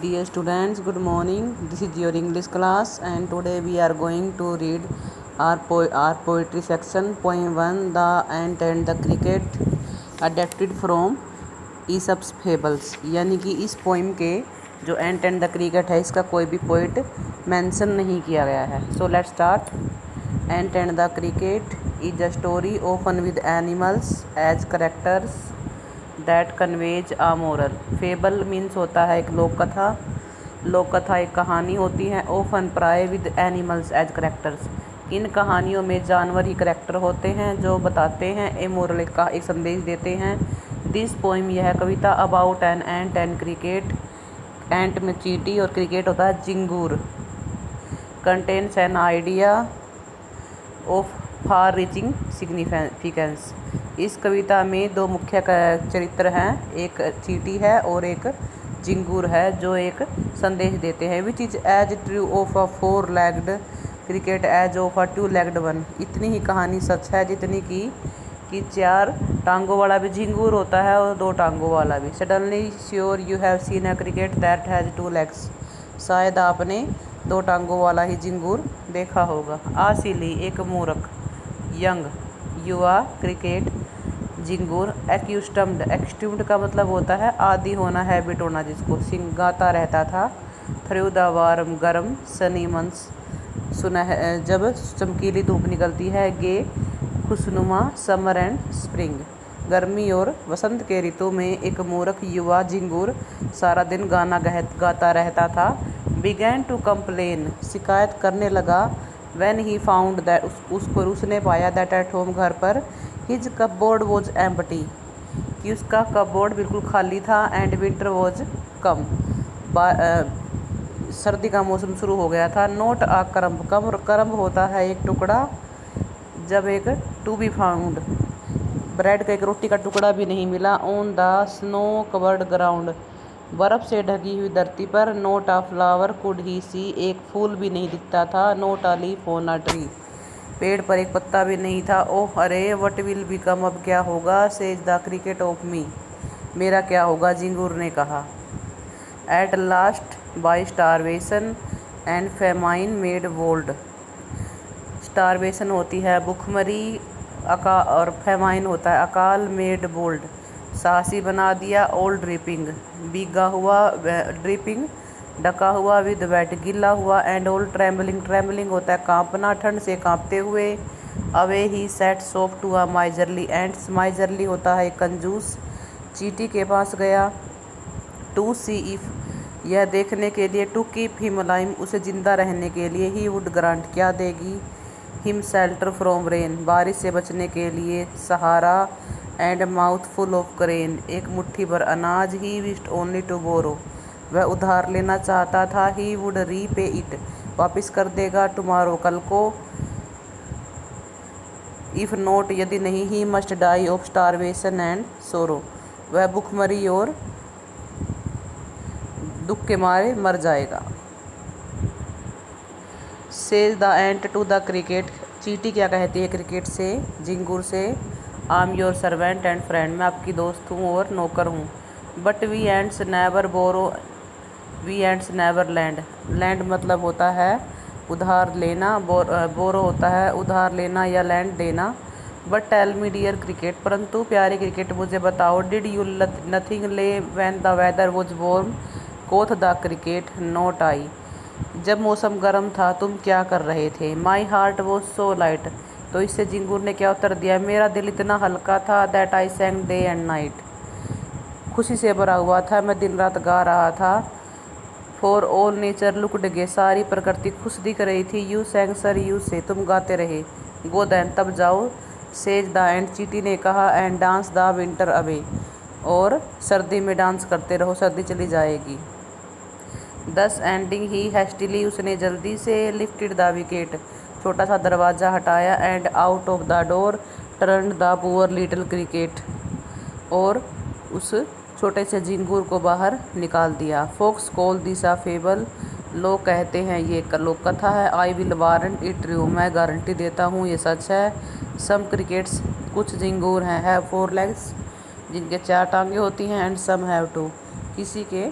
Dear students, good morning. This is your English class, and today we are going to read our poetry section, poem 1, The Ant and the Cricket, adapted from Aesop's Fables. यानी कि इस poem के जो एंट and the cricket है, इसका कोई भी poet mention नहीं किया गया है. So let's start. Ant and the cricket is a story often with animals as characters that conveys a moral. Fable means होता है एक लोक कथा. लोक कथा एक कहानी होती है. often प्राय with animals as characters. इन कहानियों में जानवर ही करेक्टर होते हैं जो बताते हैं ए मोरल का एक संदेश देते हैं. दिस पोइम यह कविता about an ant and cricket. Ant में चींटी और क्रिकेट होता है जिंगूर. Contains an idea of far reaching significance. इस कविता में दो मुख्य चरित्र हैं, एक चींटी है और एक जिंगूर है जो एक संदेश देते हैं. Which is as true of a 4-legged cricket as of a 2-legged one. इतनी ही कहानी सच है जितनी कि 4 टांगों वाला भी जिंगूर होता है और 2 टांगों वाला भी. Suddenly sure you have seen a cricket that has 2 legs. शायद आपने 2 टांगों वाला ही जिंगूर देखा होगा. आसिली एक मूर्ख. यंग युवा क्रिकेट जिंगूर. एक्यूस्टम्ड का मतलब होता है आदि होना, हैबिट होना जिसको. सिंह गाता रहता था. थ्रू द वार्म गर्म सनी मंथ्स. जब चमकीली धूप निकलती है. गे खुशनुमा समर एंड स्प्रिंग. गर्मी और वसंत के ऋतु में एक मूर्ख युवा जिंगूर सारा दिन गाना गाता रहता था. बिगैन टू कंप्लेन शिकायत करने लगा. When he found that उसने पाया that at home घर पर his cupboard was empty कि उसका कपबोर्ड बिल्कुल खाली था. and winter was come सर्दी का मौसम शुरू हो गया था. not a करम्ब होता है एक टुकड़ा. जब एक to be found ब्रेड का एक रोटी का टुकड़ा भी नहीं मिला. on the snow covered ground बर्फ़ से ढकी हुई धरती पर. Not a flower could he see एक फूल भी नहीं दिखता था. Not a leaf on a tree पेड़ पर एक पत्ता भी नहीं था. ओह अरे वट विल बिकम अब क्या होगा. Says the cricket of me मेरा क्या होगा जिंगूर ने कहा. At last by starvation and famine made bold. Starvation होती है भुखमरी और फेमाइन होता है अकाल. मेड बोल्ड साहसी बना दिया. ओल्ड ड्रिपिंग भीगा हुआ. ड्रिपिंग ढका हुआ. विद वेट गीला हुआ. एंड ओल्ड ट्रेम्बलिंग होता है कांपना, ठंड से कांपते हुए. अवे ही सेट सॉफ्ट to a miserly ants. Miserly होता है कंजूस. चींटी के पास गया. टू सी इफ यह देखने के लिए. टू कीप हिम अलाइव उसे जिंदा रहने के लिए. ही वुड ग्रांट क्या देगी. हिम शेल्टर फ्रॉम रेन बारिश से बचने के लिए सहारा. And mouthful of grain एक मुट्ठी भर अनाज. He wished only to borrow वह उधार लेना चाहता था. ही वुड रीपे इट वापस कर देगा. टुमारो कल को. इफ़ नोट यदि नहीं. He must die of starvation and sorrow वह भुखमरी और दुख के मारे मर जाएगा. Says the ant to the cricket चींटी क्या कहती है क्रिकेट से जिंगूर से. I am your servant and friend मैं आपकी दोस्त हूँ और नौकर हूँ. But we ants never borrow we ants never lend. Lend मतलब होता है उधार लेना. बोरो होता है उधार लेना या लैंड देना. But tell me dear cricket परंतु प्यारे क्रिकेट मुझे बताओ. Did you nothing lay when the weather was warm. Quoth the cricket not I जब मौसम गर्म था तुम क्या कर रहे थे. My heart was so light तो इससे जिंगूर ने क्या उत्तर दिया. मेरा दिल इतना हल्का था. That I sang day and night खुशी से भरा हुआ था मैं दिन रात गा रहा था. फॉर ऑल नेचर लुकड गे सारी प्रकृति खुश दिख रही थी. यू सेंग सर यू से तुम गाते रहे. गो दैन तब जाओ. सेज द एंड चींटी ने कहा. And dance the winter away और सर्दी में डांस करते रहो सर्दी चली जाएगी. दस एंडिंग ही हैस्टिली उसने जल्दी से. लिफ्टेड द विकेट छोटा सा दरवाज़ा हटाया. And out of the door turn the poor little cricket और उस छोटे से जिंगूर को बाहर निकाल दिया. Folks call this a fable लोग कहते हैं ये लोक कथा है. I will warrant it true मैं गारंटी देता हूँ ये सच है. सम क्रिकेट्स कुछ जिंगूर हैं. हैव 4 legs जिनके 4 टांगें होती हैं. एंड सम हैव 2 किसी के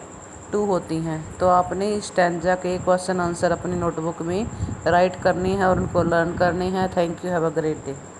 टू होती हैं। तो आपने इस स्टैंजा के क्वेश्चन आंसर अपनी नोटबुक में राइट करनी है और उनको लर्न करनी है। Thank you, have a great day.